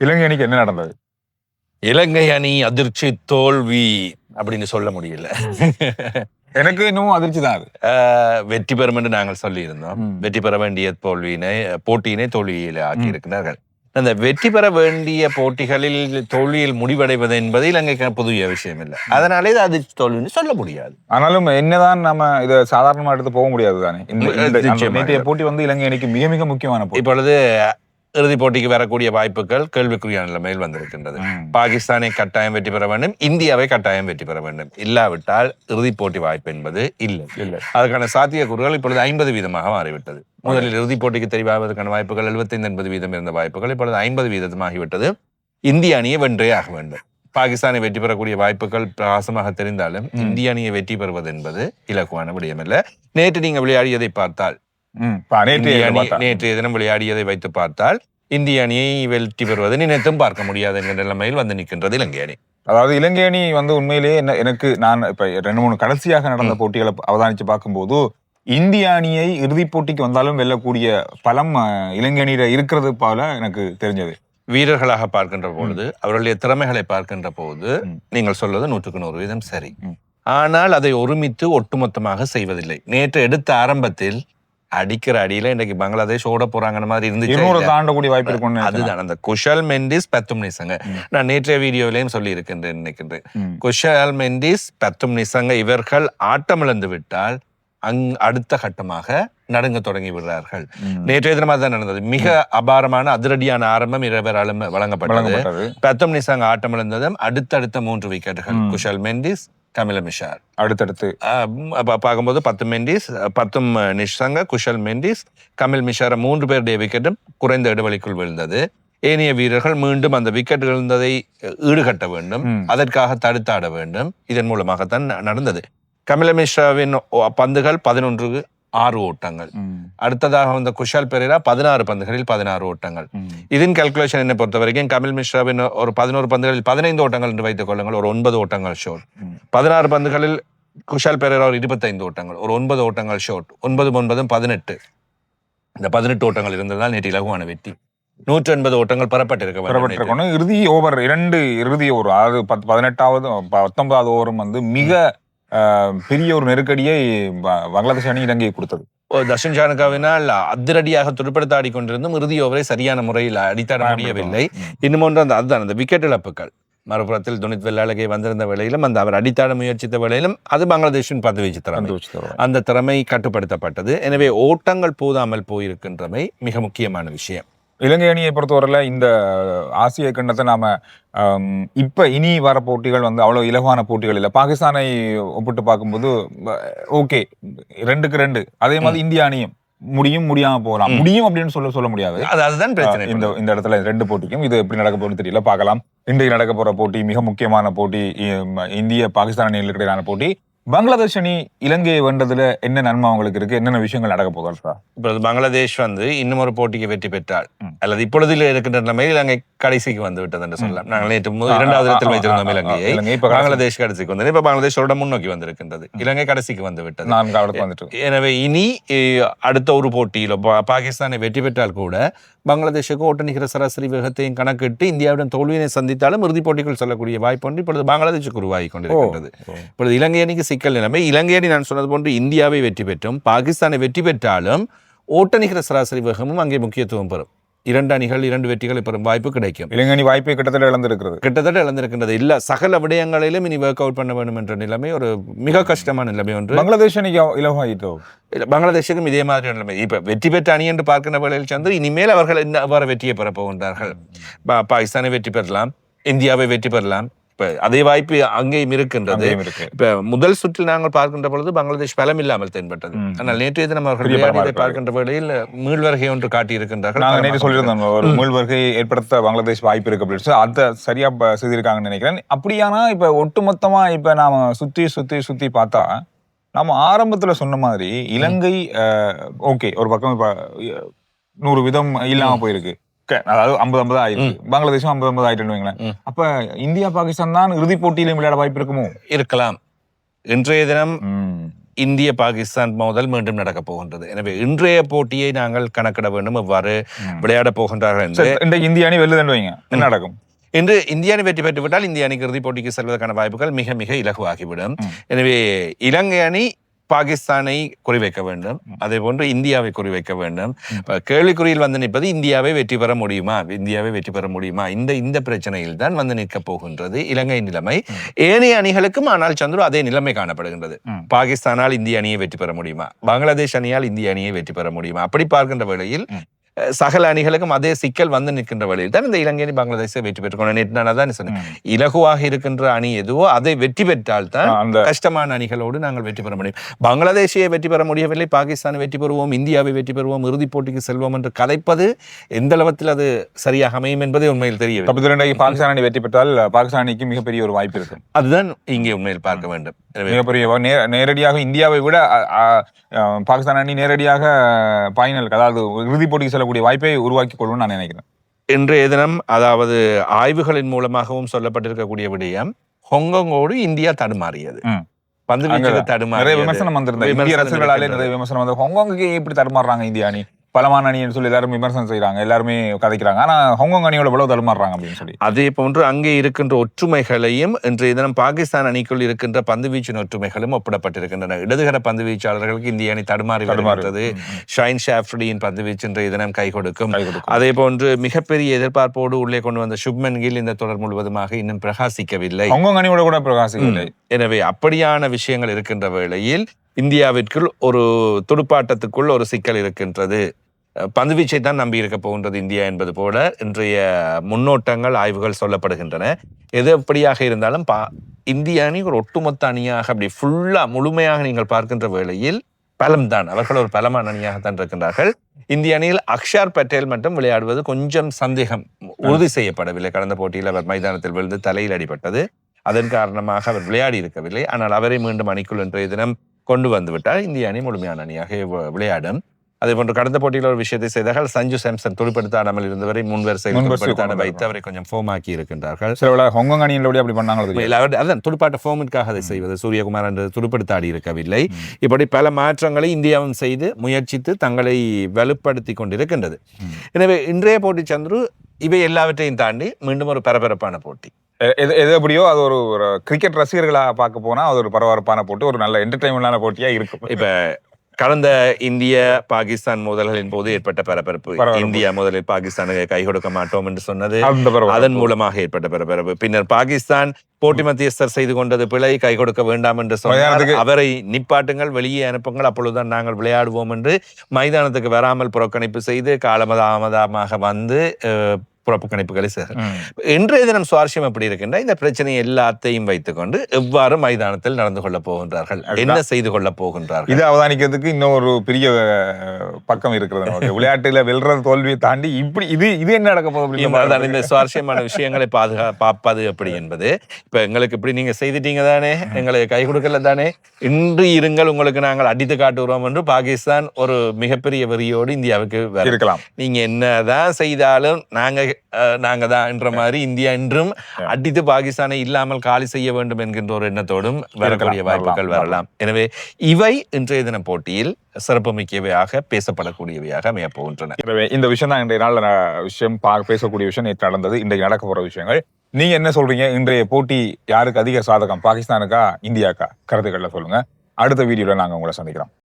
இலங்கை அணிக்கு என்ன நடந்தது? இலங்கை அணி அதிர்ச்சி தோல்வி அப்படின்னு சொல்ல முடியல. எனக்கு இன்னும் அதிர்ச்சி தான் அது. வெற்றி பெறும் என்று நாங்கள் சொல்லியிருந்தோம். வெற்றி பெற வேண்டிய போட்டியினை தோல்வியில் ஆக்கி இருக்கிறார்கள். அந்த வெற்றி பெற வேண்டிய போட்டிகளில் தோல்வியில் முடிவடைவது என்பது இலங்கைக்கு புதிய விஷயம் இல்லை. அதனாலே இது அதிர்ச்சி தோல்வின்னு சொல்ல முடியாது. ஆனாலும் என்னதான் நம்ம இதை சாதாரணமா எடுத்து போக முடியாது தானே. நேற்றைய போட்டி வந்து இலங்கை அணிக்கு மிக மிக முக்கியமான போட்டி. இப்பொழுது இறுதிப் போட்டிக்கு வரக்கூடிய வாய்ப்புகள் கேள்விக்குறியான நிலைமையில் வந்திருக்கின்றது. பாகிஸ்தானை கட்டாயம் வெற்றி பெற வேண்டும், இந்தியாவை கட்டாயம் வெற்றி பெற வேண்டும். இல்லாவிட்டால் இறுதிப் போட்டி வாய்ப்பு என்பது இல்லை. அதற்கான சாத்தியக்கூறுகள் இப்பொழுது 50% மாறிவிட்டது. முதலில் இறுதிப் போட்டிக்கு தெரிவாவதற்கான வாய்ப்புகள் 75-80% இருந்த வாய்ப்புகள் இப்பொழுது 50% ஆகிவிட்டது. இந்திய அணியை வென்றே ஆக வேண்டும். பாகிஸ்தானை வெற்றி பெறக்கூடிய வாய்ப்புகள் பிரகாசமாக தெரிந்தாலும் இந்திய அணியை வெற்றி பெறுவது என்பது இலகுவான விடயமல்ல. நேற்று நீங்க விளையாடியதை பார்த்தால், நேற்றைய தினம் விளையாடியதை வைத்து பார்த்தால் இந்திய அணியை வெற்றி பெறுவதை நினைத்தும் பார்க்க முடியாது என்கிற நிலைமையில் வந்து நிற்கின்றது இலங்கை அணி. அதாவது இலங்கை அணி வந்து உண்மையிலேயே எனக்கு நான் இப்ப 2-3 கடைசியாக நடந்த போட்டிகளை அவதானிச்சு பார்க்கும்போது இந்திய அணியை இறுதிப் போட்டிக்கு வந்தாலும் வெல்லக்கூடிய பலம் இலங்கை அணியில இருக்கிறது போல எனக்கு தெரிஞ்சது. வீரர்களாக பார்க்கின்ற பொழுது, அவர்களுடைய திறமைகளை பார்க்கின்ற போது நீங்கள் சொல்வது 100% சரி. ஆனால் அதை ஒருமித்து ஒட்டுமொத்தமாக செய்வதில்லை. நேற்று எடுத்த ஆரம்பத்தில் அடிக்கிற அடியில இன்னைக்கு பங்களாதேஷ் ஓட போறாங்க மாதிரி இருந்துச்சு. தாண்டக்கூடிய வாய்ப்பு இருக்கும். அதுதான் அந்த குஷல் மெண்டிஸ் பத்தும் நிசங்க. நான் நேற்றைய வீடியோவிலையும் சொல்லி இருக்கின்றேன் நினைக்கின்றேன். குஷல் மெண்டிஸ் பத்தும் நிசங்க இவர்கள் ஆட்டமிழந்து விட்டால் அடுத்த கட்டமாக நடுங்க தொடங்கி விடுறார்கள். நேற்றைய தினமாக தான் நடந்தது. மிக அபாரமான அதிரடியான ஆரம்பம் இரவராலும் வழங்கப்பட்டது. பத்தும் நிசங்க ஆட்டமிழந்ததும் அடுத்தடுத்த 3 விக்கெட்டுகள் குஷல் மெண்டிஸ், கமில மிஷார். அடுத்தடுத்து பார்க்கும்போது 10 மெண்டிஸ், 10 நிஷங்க, குஷல் மெண்டிஸ், கமில் மிஷார 3 பேருடைய விக்கெட்டும் குறைந்த இடைவெளிக்குள் விழுந்தது. ஏனைய வீரர்கள் மீண்டும் அந்த விக்கெட் விழுந்ததை ஈடுகட்ட வேண்டும், அதற்காக தடுத்தாட வேண்டும். இதன் மூலமாகத்தான் நடந்தது. கமில மிஸ்ராவின் பந்துகள் 11-6 ஓட்டங்கள். அடுத்ததாக வந்த குஷால் பெரேரா 16 பந்துகளில் 16 ஓட்டங்கள். இதன் கால்குலேஷன் என்னை பொறுத்த வரைக்கும் கமில் மிஸ்ராவின் ஒரு 11 பந்துகளில் 15 ஓட்டங்கள் என்று வைத்துக் கொள்ளுங்கள், ஒரு 9 ஓட்டங்கள் ஷோட். 16 பந்துகளில் குஷால் பெரேரா ஒரு 25 ஓட்டங்கள், ஒரு 9 ஓட்டங்கள் ஷோட். 9-9 18. இந்த 18 ஓட்டங்கள் இருந்ததால் நேற்று இலகுவான வெற்றி. 180 ஓட்டங்கள் பெறப்பட்டிருக்க. இறுதி ஓவர் 2 இறுதி ஓவர், அதாவது 18வது 19வது ஓவரும் வந்து மிக பெரிய ஒரு நெருக்கடியை பங்களாதேஷ் அணி இலங்கையை கொடுத்தது. தர்ஷன் சானகாவினால் அதிரடியாக துடுப்படுத்த ஆடிக்கொண்டிருந்தும் இறுதி ஓவரை சரியான முறையில் அடித்தாட முடியவில்லை. இன்னும் ஒன்று அதுதான் அந்த விக்கெட் இழப்புகள். மறுபுறத்தில் துனித் வெள்ளாளகை வந்திருந்த வேளையிலும் அவர் அடித்தாட முயற்சித்த வேளையிலும் அது பங்களாதேஷின் பந்துவீச்சு திறமை, அந்த திறமை கட்டுப்படுத்தப்பட்டது. எனவே ஓட்டங்கள் போதாமல் போயிருக்கின்றமை மிக முக்கியமான விஷயம். இலங்கை அணியை பொறுத்தவரையில் இந்த ஆசிய கண்டத்தை நாம இப்ப இனி வர போட்டிகள் வந்து அவ்வளவு இலகுவான போட்டிகள் இல்லை. பாகிஸ்தானை ஒப்பிட்டு பார்க்கும்போது ஓகே 2-2. அதே மாதிரி இந்திய அணியும் முடியாம போகலாம், முடியும் அப்படின்னு சொல்ல முடியாது. அதுதான் பிரச்சனை. இந்த இடத்துல 2 போட்டிக்கும் இது எப்படி நடக்க போகுதுன்னு தெரியல, பார்க்கலாம். இன்றைக்கு நடக்க போற போட்டி மிக முக்கியமான போட்டி, இந்திய பாகிஸ்தான் அணிகளுக்கு இடையிலான போட்டி. பங்களாதேஷ் அணி இலங்கையை வென்றதுல என்ன நன்மை அவங்களுக்கு இருக்கு, என்னென்ன விஷயங்கள் நடக்க போதா? இப்பொழுது பங்களாதேஷ் வந்து இன்னும் ஒரு போட்டிக்கு வெற்றி பெற்றால் அல்லது இப்பொழுது இருக்கின்ற நிலைமையில் இலங்கை கடைசிக்கு வந்து விட்டது என்று சொல்லலாம். நாங்கள் நேற்று 2வது இடத்தில் வைத்திருந்தோம் இலங்கையை. பங்களாதேஷ் கடைசிக்கு வந்து இப்ப பங்களாதேஷோட முன்னோக்கி வந்திருக்கின்றது. இலங்கை கடைசிக்கு வந்து விட்டது. எனவே இனி அடுத்த ஒரு போட்டியில பாகிஸ்தானை வெற்றி பெற்றால் கூட பங்களாதேஷுக்கு ஓட்ட நிகர சராசரி வேகத்தையும் கணக்கிட்டு இந்தியாவுடன் தோல்வியினை சந்தித்தாலும் இறுதிப் போட்டிக்குள் செல்லக்கூடிய வாய்ப்பு ஒன்று இப்பொழுது பங்களாதேஷுக்கு உருவாகி கொண்டிருக்கின்றது. இப்பொழுது இலங்கை அணிக்கு சிக்கல் நிலைமை. இலங்கை அணி நான் சொன்னது போன்று இந்தியாவை வெற்றி பெற்றும் பாகிஸ்தானை வெற்றி பெற்றாலும் ஓட்ட நிகர சராசரி வேகமும் அங்கே முக்கியத்துவம் பெறும். 2 அணிகள் 2 வெற்றிகளை பெறும் வாய்ப்பு கிடைக்கும். இலங்கை அணி வாய்ப்பை கிட்டத்தட்ட இழந்திருக்கின்றது. இல்ல சகல விடயங்களிலும் இனி ஒர்க் அவுட் பண்ண வேண்டும் என்ற நிலைமை ஒரு மிக கஷ்டமான நிலைமை ஒன்று. பங்களாதேஷ் அணிக்கு இலவாயிட்டோ பங்களாதேஷுக்கும் இதே மாதிரி நிலைமை. இப்ப வெற்றி பெற்ற அணி என்று பார்க்கின்ற வேளையில் சேர்ந்து இனிமேல் அவர்கள் எவ்வாறு வெற்றியை பெற போகின்றார்கள். பாகிஸ்தானை வெற்றி பெறலாம், இந்தியாவை வெற்றி பெறலாம். இப்ப அதே வாய்ப்பு அங்கேயும் இருக்கின்றது. இப்ப முதல் சுற்றில் நாங்கள் பார்க்கின்ற பொழுது பங்களாதேஷ் பலம் இல்லாமல் தென்பட்டது. ஆனால் நேற்றைய தினம் அவர்கள் பார்க்கின்ற வேளையில் மீள்வருகை ஒன்று காட்டியிருக்கின்றார்கள். நாங்கள் நேற்று சொல்லியிருந்தோம் ஒரு மீள்வருகை ஏற்படுத்த பங்களாதேஷ் வாய்ப்பு இருக்கு அப்படின்னு அதை சரியா செய்திருக்காங்கன்னு நினைக்கிறேன். அப்படியானா இப்ப ஒட்டுமொத்தமா இப்ப நாம சுத்தி பார்த்தா நாம ஆரம்பத்துல சொன்ன மாதிரி இலங்கை ஓகே ஒரு பக்கம் இப்ப 100 விதம் இல்லாம போயிருக்கு. அதாவது 50-50 ஆயிருக்கு. பங்களாதேஷும் 50-50 ஆயிட்டு. அப்ப இந்தியா பாகிஸ்தான் தான் இறுதிப் போட்டியிலும் விளையாட வாய்ப்பு இருக்குமோ? இருக்கலாம். இன்றைய தினம் இந்திய பாகிஸ்தான் மோதல் மீண்டும் நடக்கப் போகின்றது. எனவே இன்றைய போட்டியை நாங்கள் கணக்கிட வேண்டும், எவ்வாறு விளையாடப் போகின்றார்கள் என்று. இன்றைக்கு இந்திய அணி வெல்லுதுன்னு வைங்க, என்ன நடக்கும்? இன்று இந்திய அணி வெற்றி பெற்றுவிட்டால் இந்திய அணிக்கு இறுதிப் போட்டிக்கு செல்வதற்கான வாய்ப்புகள் மிக மிக இலகுவாகிவிடும். எனவே இலங்கை அணி பாகிஸ்தானை குறிவைக்க வேண்டும், அதே போன்று இந்தியாவை குறிவைக்க வேண்டும். கேள்விக்குறியில் வந்து நிற்பது இந்தியாவை வெற்றி பெற முடியுமா, இந்தியாவை வெற்றி பெற முடியுமா, இந்த பிரச்சனையில் தான் வந்து நிற்கப் போகின்றது இலங்கை நிலைமை. ஏனைய அணிகளுக்கும் ஆனால் சந்துரு அதே நிலைமை காணப்படுகின்றது. பாகிஸ்தானால் இந்திய அணியை வெற்றி பெற முடியுமா, பங்களாதேஷ் அணியால் இந்திய அணியை வெற்றி பெற முடியுமா, அப்படி பார்க்கின்ற வேளையில் சகல அணிகளுக்கும் அதே சிக்கல் வந்து நிற்கின்ற வழியில் தான் இந்த இலங்கை அணி பங்களாதேஷை வெற்றி பெற்றுக்கணும். நேற்று நான் தான் சொன்னேன், இலகுவாக இருக்கின்ற அணி எதுவோ அதை வெற்றி பெற்றால் தான் கஷ்டமான அணிகளோடு நாங்கள் வெற்றி பெற முடியும். பங்களாதேஷையை வெற்றி பெற முடியவில்லை, பாகிஸ்தானை வெற்றி பெறுவோம், இந்தியாவை வெற்றி பெறுவோம், இறுதிப் போட்டிக்கு செல்வோம் என்று கதைப்பது எந்த அளவில் அது சரியாக அமையும் என்பதை உண்மையில் தெரியவில்லை. பாகிஸ்தான் அணி வெற்றி பெற்றால் பாகிஸ்தான் அணிக்கு மிகப்பெரிய ஒரு வாய்ப்பு இருக்கு. அதுதான் இங்கே உண்மையில் பார்க்க வேண்டும். மிகப்பெரிய நேரடியாக இந்தியாவை விட பாகிஸ்தான் அணி நேரடியாக பைனலுக்கு, அதாவது இறுதிப் போட்டிக்கு செல்லக்கூடிய வாய்ப்பை உருவாக்கி கொள்ளும் நான் நினைக்கிறேன். இன்றைய தினம் அதாவது ஆய்வுகளின் மூலமாகவும் சொல்லப்பட்டிருக்கக்கூடிய விடயம், ஹாங்காங்கோடு இந்தியா தடுமாறியது, பந்து வீச்சுக்கு தடுமாறியது. நிறைய விமர்சனம் வந்திருந்தது, இந்திய ரசிகர்களாலே நிறைய விமர்சனம் வந்தது. ஹாங்காங்குக்கு எப்படி தடுமாறுறாங்க இந்திய அணி, பலமான அணின்னு சொல்லி எல்லாரும் விமர்சனம் செய்யறாங்க, எல்லாருமே கதைக்கிறாங்க. ஆனா ஹாங்காங் அணியோட எவ்வளவு தடுமாறுறாங்க அப்படின்னு சொல்லி. அதே போன்று அங்கே இருக்கின்ற ஒற்றுமைகளையும் இன்றைய தினம் பாகிஸ்தான் அணிக்குள் இருக்கின்ற பந்து வீச்சின் ஒற்றுமைகளும் ஒப்பிடப்பட்டிருக்கின்றன. இடதுகர பந்து வீச்சாளர்களுக்கு இந்திய அணி தடுமாறி வருகிறது. ஷைன் ஷாஃப்ரியின் பந்து வீச்சு இன்றைய தினம் கை கொடுக்கும். அதே போன்று மிகப்பெரிய எதிர்பார்ப்போடு உள்ளே கொண்டு வந்த சுப்மன் கில் இந்த தொடர் முழுவதுமாக இன்னும் பிரகாசிக்கவில்லை, ஹாங்காங் அணியோட கூட பிரகாசிக்கவில்லை. எனவே அப்படியான விஷயங்கள் இருக்கின்ற வேளையில் இந்தியாவிற்குள் ஒரு துடுப்பாட்டத்துக்குள் ஒரு சிக்கல் இருக்கின்றது. பந்துவீச்சை தான் நம்பி இருக்க போகின்றது இந்தியா என்பது போல இன்றைய முன்னோட்டங்கள் ஆய்வுகள் சொல்லப்படுகின்றன. எது எப்படியாக இருந்தாலும் இந்திய அணி ஒரு ஒட்டுமொத்த அணியாக அப்படி ஃபுல்லா முழுமையாக நீங்கள் பார்க்கின்ற வேளையில் பலம்தான், அவர்கள் ஒரு பலமான அணியாகத்தான் இருக்கின்றார்கள். இந்திய அணியில் அக்ஷர் பட்டேல் மட்டும் விளையாடுவது கொஞ்சம் சந்தேகம், உறுதி செய்யப்படவில்லை. கடந்த போட்டியில் அவர் மைதானத்தில் விழுந்து தலையில் அடிபட்டது, அதன் காரணமாக அவர் விளையாடி இருக்கவில்லை. ஆனால் அவரை மீண்டும் அணிக்குள் இன்றைய தினம் கொண்டு வந்துவிட்டால் இந்திய அணி முழுமையான அணியாக விளையாடும். அதே போன்று கடந்த போட்டியில் ஒரு விஷயத்தை செய்தார்கள், சஞ்சு சாம்சன் துடுப்படுத்தாடாமல் இருந்தவரை முன்வரிசையில் வைத்து அவரை கொஞ்சம் ஃபோம் ஆக்கி இருக்கின்றார்கள். ஹாங்காங் அணியிலோட அப்படி பண்ணாங்க, அதான் துடுப்பாட்ட ஃபோமிற்காக அதை செய்வது. சூரியகுமார் என்று துடுப்படுத்தாடி இருக்கவில்லை. இப்படி பல மாற்றங்களை இந்தியாவும் செய்து முயற்சித்து தங்களை வலுப்படுத்தி கொண்டிருக்கின்றது. எனவே இன்றைய போட்டி சந்துரு இவை எல்லாவற்றையும் தாண்டி மீண்டும் ஒரு பரபரப்பான போட்டி. எது எப்படியோ அது ஒரு கிரிக்கெட் ரசிகர்களா பார்க்க போனா அது ஒரு பரபரப்பான போட்டி, ஒரு நல்ல என்டர்டைன்மெண்டான போட்டியா இருக்கும். இப்ப கடந்த இந்திய பாகிஸ்தான் மோதல்களின் போது ஏற்பட்ட பரபரப்பு, இந்தியா முதலில் பாகிஸ்தானுக்கு கை கொடுக்க மாட்டோம் என்று சொன்னது, அதன் மூலமாக ஏற்பட்ட பரபரப்பு. பின்னர் பாகிஸ்தான் போட்டி மத்தியஸ்தர் செய்து கொண்டது பிழை, கை கொடுக்க வேண்டாம் என்று சொன்னார், அவரை நிப்பாட்டுங்கள், வெளியே அனுப்புங்கள், அப்பொழுதுதான் நாங்கள் விளையாடுவோம் என்று மைதானத்துக்கு வராமல் புறக்கணிப்பு செய்து காலதாமதமாக வந்து புறக்கணிப்புகளை இன்றைய தினம் சுவாரஸ்யம் எப்படி இருக்கின்ற இந்த பிரச்சனை எல்லாத்தையும் வைத்துக்கொண்டு எவ்வாறு மைதானத்தில் நடந்து கொள்ள போகின்றார்கள், என்ன செய்து கொள்ள போகின்றார்கள், இது அவதானிக்கிறதுக்கு இன்னொரு பெரிய பக்கம் இருக்கிறது. விளையாட்டுல வெல்ற தோல்வியை தாண்டி இப்படி இது என்ன நடக்க போகுது, இந்த சுவாரஸ்யமான விஷயங்களை பார்ப்பது எப்படி என்பது. இப்ப எங்களுக்கு இப்படி நீங்க செய்துட்டீங்க தானே, எங்களுக்கு கை கொடுக்கல தானே, இன்று இருங்கள் உங்களுக்கு நாங்கள் அடித்து காட்டுகிறோம் என்று பாகிஸ்தான் ஒரு மிகப்பெரிய வெறியோடு இந்தியாவுக்கு இருக்கலாம். நீங்க என்னதான் செய்தாலும் நாங்க தான் என்ற மாதிரி இந்தியா இன்றும் அடித்து பாகிஸ்தானை இல்லாமல் காலி செய்ய வேண்டும் என்கின்ற ஒரு எண்ணத்தோடும் வரக்கூடிய வாய்ப்புகள் வரலாம். எனவே இவை இன்றைய தின போட்டியில் சிறப்புமிக்கவையாக பேசப்படக்கூடியவையாக அமைய போகின்றன. எனவே இந்த விஷயம் தான் இன்றைய நாள் விஷயம் பேசக்கூடிய விஷயம் நேற்று நடந்தது, இன்றைக்கு நடக்க போற விஷயங்கள். நீங்க என்ன சொல்றீங்க, இன்றைய போட்டி யாருக்கு அதிக சாதகம், பாகிஸ்தானுக்கா இந்தியாக்கா? கருத்துக்கள்ல சொல்லுங்க. அடுத்த வீடியோல நாங்க உங்களை சந்திக்கிறோம்.